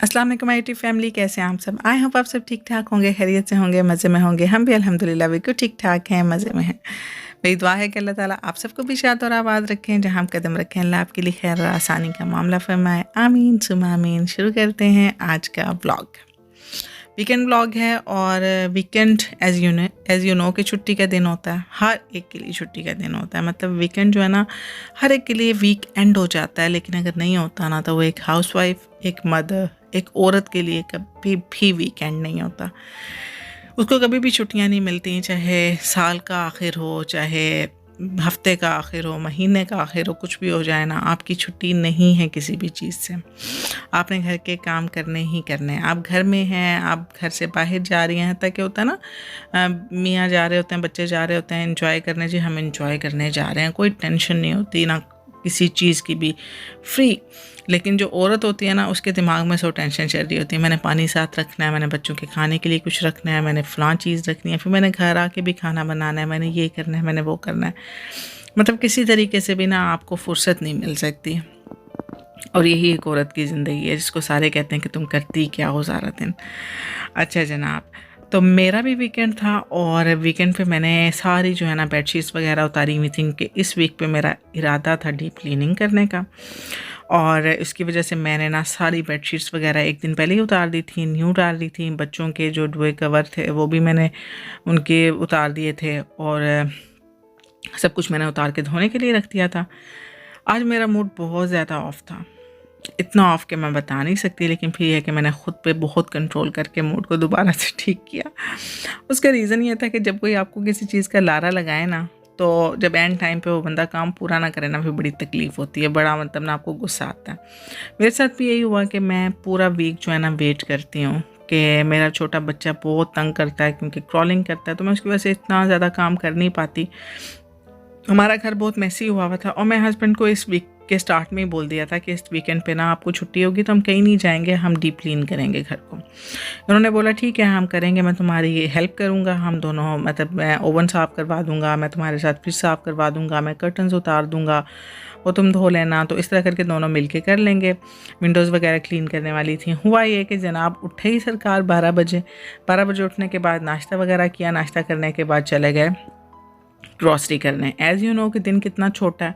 अस्सलाम वालेकुम my YouTube family, कैसे हैं आप सब। आई होप आप सब ठीक ठाक होंगे, खैरियत से होंगे, मज़े में होंगे। हम भी अल्हम्दुलिल्लाह बिल्कुल ठीक ठाक हैं, मज़े में हैं। मेरी दुआ है कि अल्लाह ताला आप सबको भी शाद और आबाद रखें, जहाँ हम कदम रखें अल्लाह आपके लिए खैर और आसानी का मामला फरमाए। आमीन सुमा आमीन। शुरू करते हैं आज का ब्लॉग। वीकेंड ब्लॉग है और वीकेंड एज़ यू नो कि छुट्टी का दिन होता है, हर एक के लिए छुट्टी का दिन होता है। मतलब वीकेंड जो है ना, हर एक के लिए वीक एंड हो जाता है, लेकिन अगर नहीं होता ना तो वो एक हाउसवाइफ, एक मदर, एक औरत के लिए कभी भी वीकेंड नहीं होता। उसको कभी भी छुट्टियां नहीं मिलती, चाहे साल का आखिर हो, चाहे हफ्ते का आखिर हो, महीने का आखिर हो, कुछ भी हो जाए ना, आपकी छुट्टी नहीं है किसी भी चीज़ से। आपने घर के काम करने ही करने हैं। आप घर में हैं, आप घर से बाहर जा रही हैं, ताकि होता है ना, मियाँ जा रहे होते हैं, बच्चे जा रहे होते हैं एंजॉय करने, जी हम एंजॉय करने जा रहे हैं, कोई टेंशन नहीं होती ना किसी चीज़ की भी, फ्री। लेकिन जो औरत होती है ना, उसके दिमाग में सो टेंशन चल रही होती है। मैंने पानी साथ रखना है, मैंने बच्चों के खाने के लिए कुछ रखना है, मैंने फ़लाँ चीज़ रखनी है, फिर मैंने घर आके भी खाना बनाना है, मैंने ये करना है, मैंने वो करना है। मतलब किसी तरीके से भी ना आपको फुर्सत नहीं मिल सकती। और यही एक औरत की ज़िंदगी है, जिसको सारे कहते हैं कि तुम करती क्या हो सारा दिन। अच्छा जनाब, तो मेरा भी वीकेंड था और वीकेंड पे मैंने सारी जो है ना बेडशीट्स वगैरह उतारी हुई थी कि इस वीक पे मेरा इरादा था डीप क्लीनिंग करने का। और इसकी वजह से मैंने ना सारी बेडशीट्स वगैरह एक दिन पहले ही उतार दी थी, न्यू डाल दी थी। बच्चों के जो डुए कवर थे वो भी मैंने उनके उतार दिए थे और सब कुछ मैंने उतार के धोने के लिए रख दिया था। आज मेरा मूड बहुत ज़्यादा ऑफ था, इतना ऑफ कि मैं बता नहीं सकती, लेकिन फिर यह है कि मैंने ख़ुद पे बहुत कंट्रोल करके मूड को दोबारा से ठीक किया। उसका रीज़न ये था कि जब कोई आपको किसी चीज़ का लारा लगाए ना, तो जब एंड टाइम पे वो बंदा काम पूरा ना करे ना, फिर बड़ी तकलीफ़ होती है, बड़ा मतलब ना आपको गुस्सा आता है। मेरे साथ भी यही हुआ कि मैं पूरा वीक जो है ना वेट करती हूँ कि मेरा छोटा बच्चा बहुत तंग करता है, क्योंकि क्रॉलिंग करता है, तो मैं उसकी वजह से इतना ज़्यादा काम कर नहीं पाती। हमारा घर बहुत मैसी हुआ था और मैं हस्बैंड को इस वीक के स्टार्ट में ही बोल दिया था कि इस वीकेंड पे ना आपको छुट्टी होगी तो हम कहीं नहीं जाएंगे, हम डीप क्लीन करेंगे घर को। उन्होंने बोला ठीक है हम करेंगे, मैं तुम्हारी हेल्प करूँगा, हम दोनों, मतलब मैं ओवन साफ़ करवा दूँगा, मैं तुम्हारे साथ फ्रिज साफ़ करवा दूँगा, मैं कर्टन्स उतार दूँगा, वो तुम धो लेना। तो इस तरह करके दोनों मिल के कर लेंगे। विंडोज़ वगैरह क्लीन करने वाली थी। हुआ ये कि जनाब उठे ही सरकार 12 बजे उठने के बाद नाश्ता वगैरह किया, नाश्ता करने के बाद चले गए ग्रॉसरी करने। एज़ यू नो कि दिन कितना छोटा है।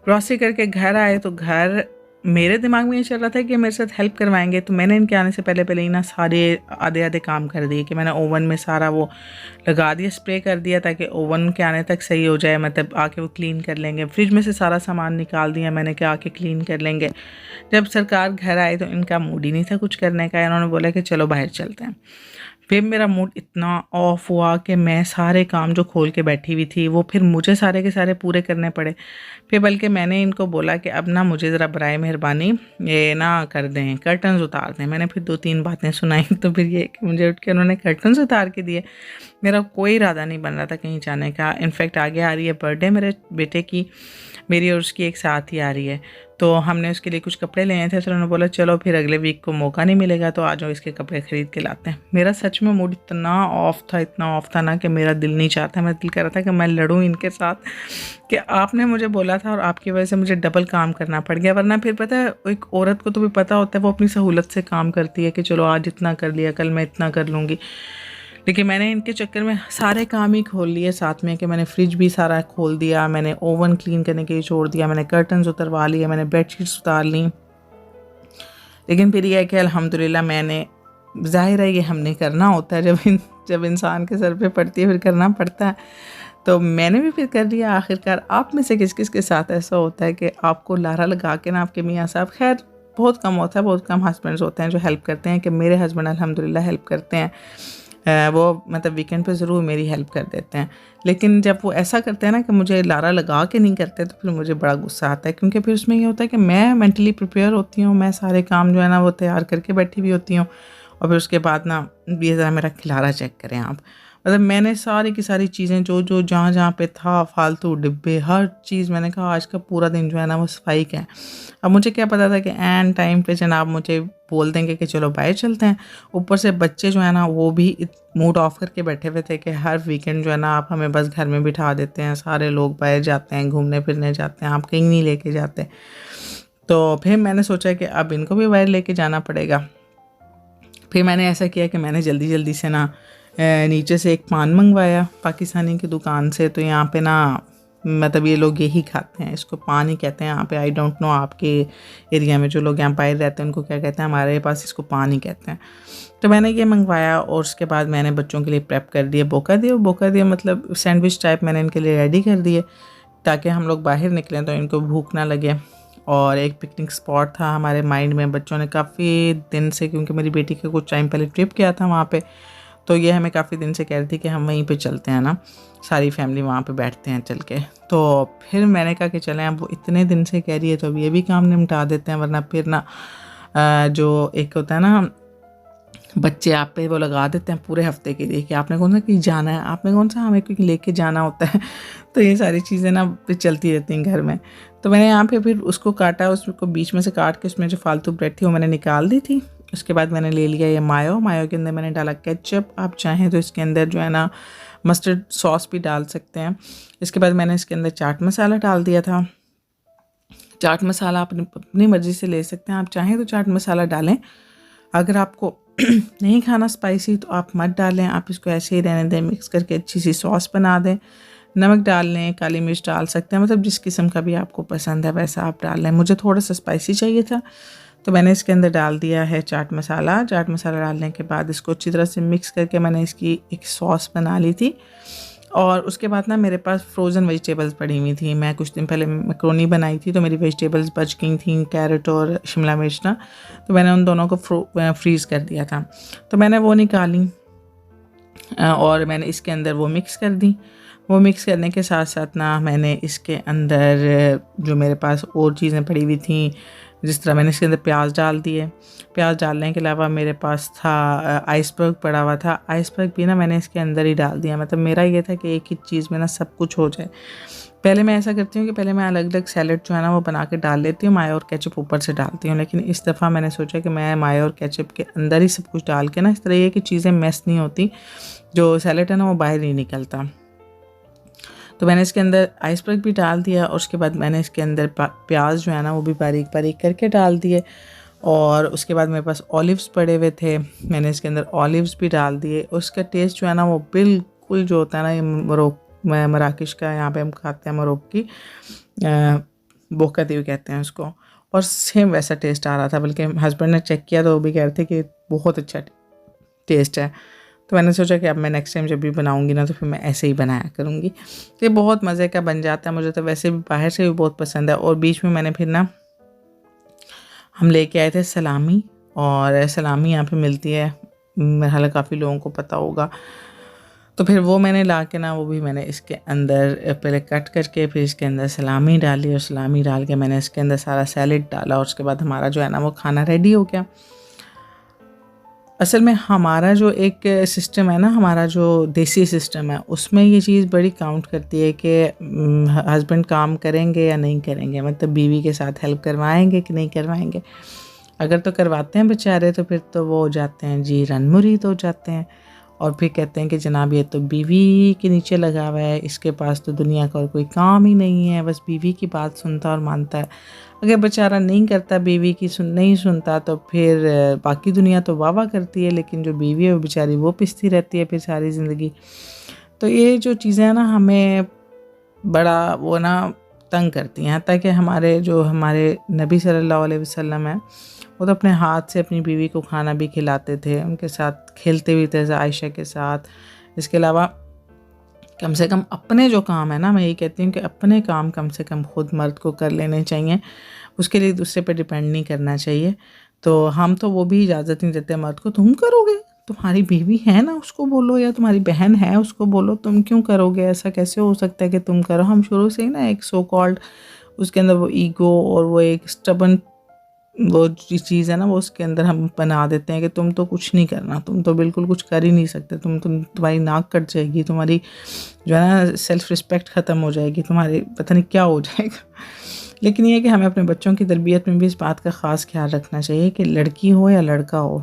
ग्रॉसरी करके घर आए तो घर, मेरे दिमाग में ये चल रहा था कि मेरे साथ हेल्प करवाएंगे, तो मैंने इनके आने से पहले पहले ही ना सारे आधे आधे काम कर दिए कि मैंने ओवन में सारा वो लगा दिया, स्प्रे कर दिया, ताकि ओवन के आने तक सही हो जाए, मतलब आके वो क्लीन कर लेंगे। फ्रिज में से सारा सामान निकाल दिया मैंने कि आके क्लीन कर लेंगे। जब सरकार घर आए तो इनका मूड ही नहीं था कुछ करने का। इन्होंने बोला कि चलो बाहर चलते हैं। फिर मेरा मूड इतना ऑफ हुआ कि मैं सारे काम जो खोल के बैठी हुई थी वो फिर मुझे सारे के सारे पूरे करने पड़े। फिर बल्कि मैंने इनको बोला कि अब ना मुझे ज़रा बराए मेहरबानी ये ना कर दें, कर्टन्स उतार दें। मैंने फिर 2-3 बातें सुनाई, तो फिर ये कि मुझे उठ के उन्होंने कर्टन्स उतार के दिए। मेरा कोई इरादा नहीं बन रहा था कहीं जाने का। इनफैक्ट आगे आ रही है बर्थडे मेरे बेटे की, मेरी और उसकी एक साथ ही आ रही है, तो हमने उसके लिए कुछ कपड़े लिए थे। तो उन्होंने बोला चलो फिर अगले वीक को मौका नहीं मिलेगा तो आ जाओ, इसके कपड़े ख़रीद के लाते हैं। मेरा सच में मूड इतना ऑफ था ना कि मेरा दिल नहीं चाहता। मेरा दिल कर रहा था कि मैं लड़ूं इनके साथ कि आपने मुझे बोला था और आपकी वजह से मुझे डबल काम करना पड़ गया। वरना फिर पता है, एक औरत को तो भी पता होता है, वो अपनी सहूलत से काम करती है कि चलो आज इतना कर लिया, कल मैं इतना कर लूँगी। लेकिन मैंने इनके चक्कर में सारे काम ही खोल लिए साथ में, कि मैंने फ्रिज भी सारा खोल दिया, मैंने ओवन क्लीन करने के लिए छोड़ दिया, मैंने कर्टन्स उतरवा लिए, मैंने बेडशीट्स उतार ली। लेकिन फिर यह है कि अल्हम्दुलिल्लाह मैंने, ज़ाहिर है ये हमने करना होता है, जब इंसान के सर पे पड़ती है फिर करना पड़ता है। तो मैंने भी फिर कर लिया आखिरकार। आप में से किस किस के साथ ऐसा होता है कि आपको लारा लगा के ना आपके मियाँ साहब, खैर बहुत कम होता है, बहुत कम हस्बैंड्स होते हैं जो हेल्प करते हैं, कि मेरे हस्बैंड अल्हम्दुलिल्लाह हेल्प करते हैं। वो मतलब वीकेंड पे ज़रूर मेरी हेल्प कर देते हैं। लेकिन जब वो ऐसा करते हैं ना कि मुझे लारा लगा के नहीं करते, तो फिर मुझे बड़ा गुस्सा आता है, क्योंकि फिर उसमें ये होता है कि मैं मेंटली प्रिपेयर होती हूँ, मैं सारे काम जो है ना वो तैयार करके बैठी हुई होती हूँ, और फिर उसके बाद ना ये ज़रा मेरा खिलारा चेक करें आप। मतलब मैंने सारी की सारी चीज़ें जो जहाँ पे था, फालतू डिब्बे, हर चीज़, मैंने कहा आज का पूरा दिन जो है ना वो सफाई का है। अब मुझे क्या पता था कि एन टाइम पे जनाब मुझे बोल देंगे कि चलो बाहर चलते हैं। ऊपर से बच्चे जो है ना वो भी मूड ऑफ करके बैठे हुए थे कि हर वीकेंड जो है ना आप हमें बस घर में बिठा देते हैं, सारे लोग बाहर जाते हैं, घूमने फिरने जाते हैं, आप कहीं नहीं लेके जाते। तो फिर मैंने सोचा कि अब इनको भी बाहर लेके जाना पड़ेगा। फिर मैंने ऐसा किया कि मैंने जल्दी जल्दी से ना नीचे से एक पान मंगवाया पाकिस्तानी की दुकान से। तो यहाँ पे ना मतलब ये लोग यही खाते हैं, इसको पान ही कहते हैं यहाँ पे। आई डोंट नो आपके एरिया में जो लोग यहाँ बाहर रहते हैं उनको क्या कहते हैं, हमारे पास इसको पान ही कहते हैं। तो मैंने ये मंगवाया और उसके बाद मैंने बच्चों के लिए प्रेप कर दिया, बोका दिया मतलब सैंडविच टाइप मैंने इनके लिए रेडी कर दिए, ताकि हम लोग बाहर निकलें तो इनको भूख ना लगे। और एक पिकनिक स्पॉट था हमारे माइंड में, बच्चों ने काफ़ी दिन से, क्योंकि मेरी बेटी का कुछ टाइम पहले ट्रिप किया था वहाँ पे, तो ये हमें काफ़ी दिन से कह रही थी कि हम वहीं पे चलते हैं ना, सारी फैमिली वहाँ पे बैठते हैं चल के। तो फिर मैंने कहा कि चलें, अब वो इतने दिन से कह रही है तो अब ये भी काम निपटा देते हैं, वरना फिर ना जो एक होता है ना बच्चे आप पे वो लगा देते हैं पूरे हफ्ते के लिए कि आपने कौन सा कहीं जाना है, आपने कौन सा हमें कहीं लेके जाना होता है। तो ये सारी चीज़ें ना फिर चलती रहती हैं घर में। तो मैंने यहाँ पे फिर उसको काटा, उसको बीच में से काट के उसमें जो फालतू ब्रेड थी वो मैंने निकाल दी थी। उसके बाद मैंने ले लिया ये मायो के अंदर मैंने डाला केचप, आप चाहें तो इसके अंदर जो है ना मस्टर्ड सॉस भी डाल सकते हैं। इसके बाद मैंने इसके अंदर चाट मसाला डाल दिया था। चाट मसाला आप अपनी मर्ज़ी से ले सकते हैं, आप चाहें तो चाट मसाला डालें, अगर आपको नहीं खाना स्पाइसी तो आप मत डालें, आप इसको ऐसे ही रहने दें, मिक्स करके अच्छी सी सॉस बना दें। नमक डाल लें, काली मिर्च डाल सकते हैं, मतलब जिस किस्म का भी आपको पसंद है वैसा आप डाल लें। मुझे थोड़ा सा स्पाइसी चाहिए था तो मैंने इसके अंदर डाल दिया है चाट मसाला। चाट मसाला डालने के बाद इसको अच्छी तरह से मिक्स करके मैंने इसकी एक सॉस बना ली थी। और उसके बाद ना मेरे पास फ्रोज़न वेजिटेबल्स पड़ी हुई थी, मैं कुछ दिन पहले मैक्रोनी बनाई थी तो मेरी वेजिटेबल्स बच गई थी, कैरेट और शिमला मिर्च ना, तो मैंने उन दोनों को फ्रीज़ कर दिया था। तो मैंने वो निकाली और मैंने इसके अंदर वो मिक्स कर दी। वो मिक्स करने के साथ साथ ना मैंने इसके अंदर जो मेरे पास और चीज़ें पड़ी हुई थी, जिस तरह मैंने इसके अंदर प्याज डाल दिए। प्याज डालने के अलावा मेरे पास था आइसबर्ग पड़ा हुआ था, आइसबर्ग भी ना मैंने इसके अंदर ही डाल दिया। मतलब मेरा ये था कि एक ही चीज़ में ना सब कुछ हो जाए। पहले मैं ऐसा करती हूँ कि पहले मैं अलग अलग सैलेड जो है ना वो बना के डाल लेती हूँ, मायो और केचप ऊपर से डालती हूँ, लेकिन इस दफ़ा मैंने सोचा कि मैं मायो और केचप के अंदर ही सब कुछ डाल के ना, इस तरह ये कि चीज़ें मैस नहीं होती, जो सैलेड है ना वो बाहर नहीं निकलता। तो मैंने इसके अंदर आइसबर्ग भी डाल दिया और उसके बाद मैंने इसके अंदर प्याज जो है ना वो भी बारीक बारीक करके डाल दिए। और उसके बाद मेरे पास ऑलिव्स पड़े हुए थे, मैंने इसके अंदर ऑलिव्स भी डाल दिए। उसका टेस्ट जो है ना वो बिल्कुल जो होता है ना, ये मराकश का, यहाँ पे हम खाते हैं मोरक्को की बोका देव कहते हैं उसको, और सेम वैसा टेस्ट आ रहा था। बल्कि हस्बैंड ने चेक किया तो वो भी कह रहे थे कि बहुत अच्छा टेस्ट है। तो मैंने सोचा कि अब मैं नेक्स्ट टाइम जब भी बनाऊंगी ना तो फिर मैं ऐसे ही बनाया करूँगी। तो ये बहुत मज़े का बन जाता है, मुझे तो वैसे भी बाहर से भी बहुत पसंद है। और बीच में मैंने फिर ना हम लेके आए थे सलामी, और सलामी यहाँ पे मिलती है, मेरे ख्याल काफ़ी लोगों को पता होगा। तो फिर वो मैंने ला के ना, वो भी मैंने इसके अंदर पहले कट करके फिर इसके अंदर सलामी डाली, और सलामी डाल के मैंने इसके अंदर सारा सैलेड डाला, और उसके बाद हमारा जो है ना वो खाना रेडी हो गया। असल में हमारा जो एक सिस्टम है ना, हमारा जो देसी सिस्टम है, उसमें ये चीज़ बड़ी काउंट करती है कि हस्बैंड काम करेंगे या नहीं करेंगे, मतलब बीवी के साथ हेल्प करवाएंगे कि नहीं करवाएंगे। अगर तो करवाते हैं बेचारे तो फिर तो वो हो जाते हैं जी रनमुरीद हो जाते हैं, और फिर कहते हैं कि जनाब ये तो बीवी के नीचे लगा हुआ है, इसके पास तो दुनिया का और कोई काम ही नहीं है, बस बीवी की बात सुनता और मानता है। अगर बेचारा नहीं करता, बीवी की नहीं सुनता, तो फिर बाकी दुनिया तो वाह वाह करती है, लेकिन जो बीवी है वो बेचारी वो पिसती रहती है फिर सारी ज़िंदगी। तो ये जो चीज़ें हैं ना हमें बड़ा वो ना तंग करती हैं। ताकि हमारे नबी सल्लल्लाहु अलैहि वसल्लम है, वो तो अपने हाथ से अपनी बीवी को खाना भी खिलाते थे, उनके साथ खेलते भी थे आयशा के साथ। इसके अलावा कम से कम अपने जो काम है ना, मैं यही कहती हूँ कि अपने काम कम से कम खुद मर्द को कर लेने चाहिए, उसके लिए दूसरे पे डिपेंड नहीं करना चाहिए। तो हम तो वो भी इजाज़त नहीं देते मर्द को, तुम करोगे, तुम्हारी बीवी है ना उसको बोलो, या तुम्हारी बहन है उसको बोलो, तुम क्यों करोगे, ऐसा कैसे हो सकता है कि तुम करो। हम शुरू से ही ना एक सो कॉल्ड उसके अंदर वो ईगो और वो एक स्टबन वो चीज़ है ना, वो उसके अंदर हम बना देते हैं कि तुम तो कुछ नहीं करना, तुम तो बिल्कुल कुछ कर ही नहीं सकते, तुम्हारी नाक कट जाएगी, तुम्हारी जो है ना सेल्फ़ रिस्पेक्ट ख़त्म हो जाएगी, तुम्हारी पता नहीं क्या हो जाएगा। लेकिन ये है कि हमें अपने बच्चों की तरबियत में भी इस बात का ख़ास ख्याल रखना चाहिए कि लड़की हो या लड़का हो,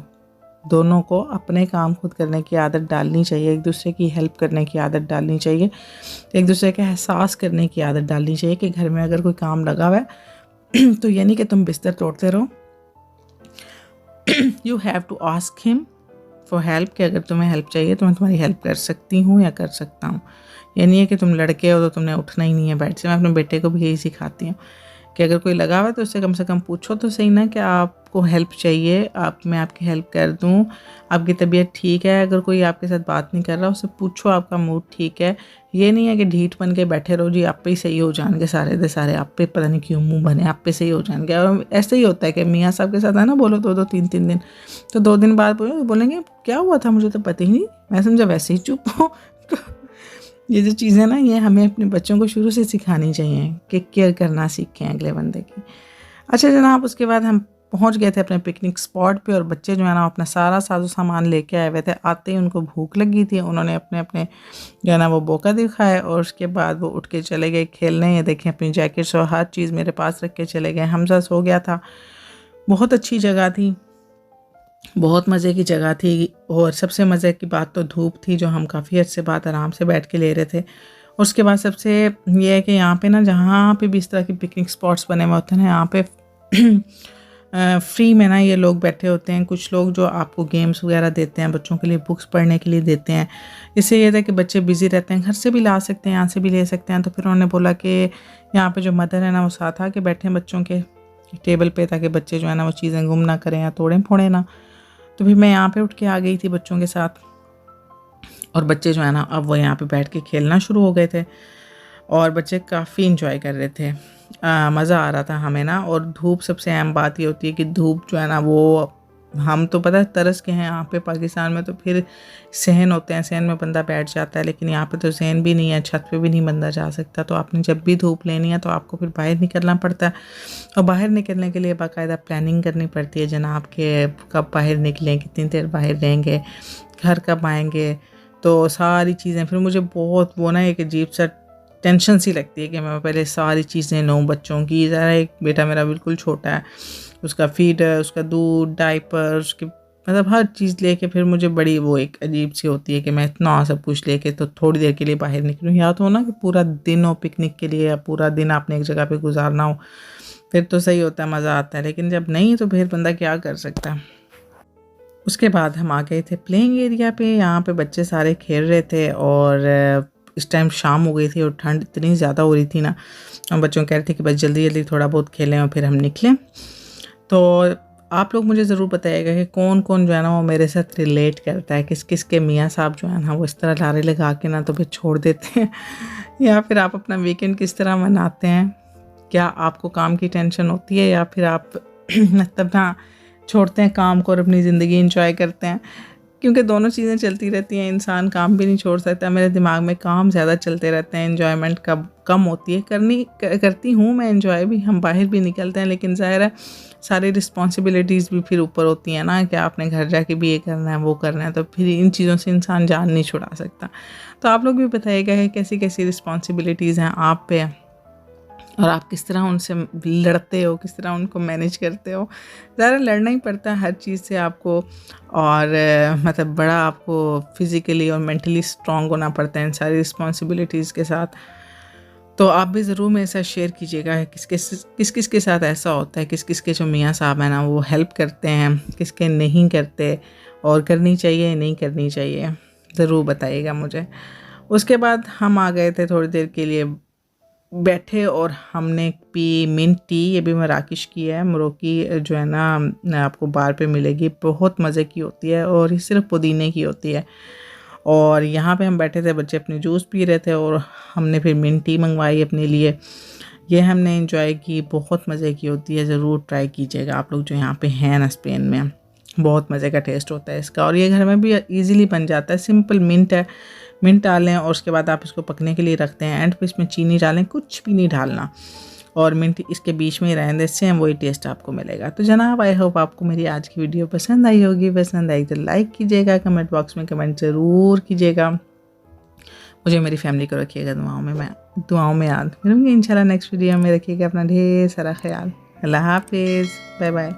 दोनों को अपने काम खुद करने की आदत डालनी चाहिए, एक दूसरे की हेल्प करने की आदत डालनी चाहिए, एक दूसरे का एहसास करने की आदत डालनी चाहिए कि घर में अगर कोई काम लगा हुआ है तो ये नहीं कि तुम बिस्तर तोड़ते रहो। You have to ask him for help कि अगर तुम्हें हेल्प चाहिए तो मैं तुम्हारी हेल्प कर सकती हूँ या कर सकता हूँ। ये नहीं है कि तुम लड़के हो तो तुमने उठना ही नहीं है बेड से। मैं अपने बेटे को भी यही सिखाती हूँ कि अगर कोई लगा हुआ है तो उससे कम से कम पूछो तो सही ना कि आपको हेल्प चाहिए, मैं आपकी हेल्प कर दूँ, आपकी तबीयत ठीक है। अगर कोई आपके साथ बात नहीं कर रहा उससे पूछो आपका मूड ठीक है। ये नहीं है कि ढीठ बन के बैठे रहो जी आप पे ही सही हो जाएंगे सारे दे सारे, आप पे पता नहीं क्यों मुंह बने आप पे सही हो जाएंगे। और ऐसे ही होता है कि मियाँ साहब के साथ है ना, बोलो 2-2 3-3 दिन, तो 2 दिन बाद बोलेंगे क्या हुआ था मुझे तो पता ही नहीं, मैं समझा वैसे ही चुप हो। ये जो चीज़ें ना ये हमें अपने बच्चों को शुरू से सिखानी चाहिए कि केयर करना सीखें अगले बंदे की। अच्छा जनाब, उसके बाद हम पहुंच गए थे अपने पिकनिक स्पॉट पे और बच्चे जो है ना अपना सारा साजो सामान लेके आए हुए थे। आते ही उनको भूख लगी थी, उन्होंने अपने अपने जो है ना वो मौका दिखाया और उसके बाद वो उठ के चले गए खेलने। ये देखें अपनी जैकेट्स और हर चीज़ मेरे पास रख के चले गए। हमजा सो गया था। बहुत अच्छी जगह थी, बहुत मज़े की जगह थी और सबसे मज़े की बात तो धूप थी जो हम काफ़ी अच्छे बाद आराम से बैठ के ले रहे थे। और उसके बाद सबसे ये है कि यहाँ पे ना जहाँ पे भी इस तरह की पिकनिक स्पॉट्स बने हुए होते हैं ना यहाँ पे फ्री में ना ये लोग बैठे होते हैं। कुछ लोग जो आपको गेम्स वगैरह देते हैं, बच्चों के लिए बुक्स पढ़ने के लिए देते हैं। इससे ये था कि बच्चे बिज़ी रहते हैं, घर से भी ला सकते हैं, यहाँ से भी ले सकते हैं। तो फिर उन्होंने बोला कि यहाँ पे जो मदर है ना वो साथ आके बैठे हैं बच्चों के टेबल पे, ताकि बच्चे जो है ना वो चीज़ें गुम ना करें या तोड़ें फोड़े ना। तो फिर मैं यहाँ पे उठ के आ गई थी बच्चों के साथ और बच्चे जो है ना अब वो यहाँ पे बैठ के खेलना शुरू हो गए थे और बच्चे काफ़ी इंजॉय कर रहे थे। मज़ा आ रहा था हमें ना। और धूप सबसे अहम बात ये होती है कि धूप जो है ना वो हम तो पता है तरस के हैं यहाँ पे पाकिस्तान में, तो फिर सहन होते हैं, सहन में बंदा बैठ जाता है, लेकिन यहाँ पे तो सहन भी नहीं है, छत पे भी नहीं बंदा जा सकता। तो आपने जब भी धूप लेनी है तो आपको फिर बाहर निकलना पड़ता है और बाहर निकलने के लिए बाकायदा प्लानिंग करनी पड़ती है जनाब के कब बाहर निकलें, कितनी देर बाहर रहेंगे, घर कब आएँगे। तो सारी चीज़ें फिर मुझे बहुत वो ना एक अजीब सा टेंशन सी लगती है कि मैं पहले सारी चीज़ें लूँ बच्चों की। ज़रा एक बेटा मेरा बिल्कुल छोटा है, उसका फीडर, उसका दूध, डायपर, उसकी मतलब हर चीज़ लेके फिर मुझे बड़ी वो एक अजीब सी होती है कि मैं इतना सब कुछ लेके तो थोड़ी देर के लिए बाहर निकलूँ। या तो हो ना कि पूरा दिन हो पिकनिक के लिए या पूरा दिन आपने एक जगह पे गुजारना हो, फिर तो सही होता है, मज़ा आता है। लेकिन जब नहीं तो फिर बंदा क्या कर सकता है। उसके बाद हम आ गए थे प्लेइंग एरिया पे। यहाँ पे बच्चे सारे खेल रहे थे और इस टाइम शाम हो गई थी और ठंड इतनी ज़्यादा हो रही थी ना, हम बच्चों कह रहे थे कि बस जल्दी जल्दी थोड़ा बहुत खेलें और फिर हम निकलें। तो आप लोग मुझे ज़रूर बताइएगा कि कौन कौन जो है ना वो मेरे साथ रिलेट करता है, किस किस के मियाँ साहब जो है ना वो इस तरह लारे लगा के ना तो फिर छोड़ देते हैं या फिर आप अपना वीकेंड किस तरह मनाते हैं। क्या आपको काम की टेंशन होती है या फिर आप मतलब ना छोड़ते हैं काम को और अपनी ज़िंदगी एंजॉय करते हैं, क्योंकि दोनों चीज़ें चलती रहती हैं। इंसान काम भी नहीं छोड़ सकता। मेरे दिमाग में काम ज़्यादा चलते रहते हैं, एंजॉयमेंट कम होती है। करती हूँ मैं एंजॉय भी, हम बाहर भी निकलते हैं, लेकिन ज़ाहिर है सारी रिस्पॉन्सिबिलिटीज़ भी फिर ऊपर होती हैं ना कि आपने घर जाके भी ये करना है वो करना है, तो फिर इन चीज़ों से इंसान जान नहीं छुड़ा सकता। तो आप लोग भी बताइएगा कि कैसी कैसी रिस्पॉन्सिबिलिटीज़ हैं आप पे और आप किस तरह उनसे लड़ते हो, किस तरह उनको मैनेज करते हो। ज़्यादा लड़ना ही पड़ता है हर चीज़ से आपको और मतलब बड़ा आपको फिज़िकली और मेंटली स्ट्रॉन्ग होना पड़ता है इन सारी रिस्पॉन्सिबिलिटीज़ के साथ। तो आप भी ज़रूर मेरे साथ शेयर कीजिएगा किस किस के साथ ऐसा होता है, किस किस के जो मियाँ साहब हैं ना वो हेल्प करते हैं, किसके नहीं करते और करनी चाहिए नहीं करनी चाहिए, ज़रूर बताइएगा मुझे। उसके बाद हम आ गए थे थोड़ी देर के लिए बैठे और हमने पी मिंट टी। ये भी मराकिश की है, मोरक्की जो है ना आपको बार पे मिलेगी, बहुत मज़े की होती है और ये सिर्फ पुदीने की होती है। और यहाँ पे हम बैठे थे, बच्चे अपने जूस पी रहे थे और हमने फिर मिंट टी मंगवाई अपने लिए। ये हमने एंजॉय की, बहुत मज़े की होती है। ज़रूर ट्राई कीजिएगा आप लोग जो यहाँ पे हैं ना स्पेन में, बहुत मज़े का टेस्ट होता है इसका और ये घर में भी ईज़िली बन जाता है। सिंपल मिंट है, मिंट डालें और उसके बाद आप इसको पकने के लिए रखते हैं। एंड पे इसमें चीनी डालें, कुछ भी नहीं डालना और मिंट इसके बीच में ही रहने दें, सेम वही टेस्ट आपको मिलेगा। तो जनाब आई होप आपको मेरी आज की वीडियो पसंद आई होगी। पसंद आई तो लाइक कीजिएगा, कमेंट बॉक्स में कमेंट ज़रूर कीजिएगा। मुझे मेरी फैमिली को रखिएगा दुआओं में याद। मिलूंगी इंशाल्लाह नेक्स्ट वीडियो में। रखिएगा अपना ढेर सारा ख्याल। अल्लाह हाफिज़, बाय बाय।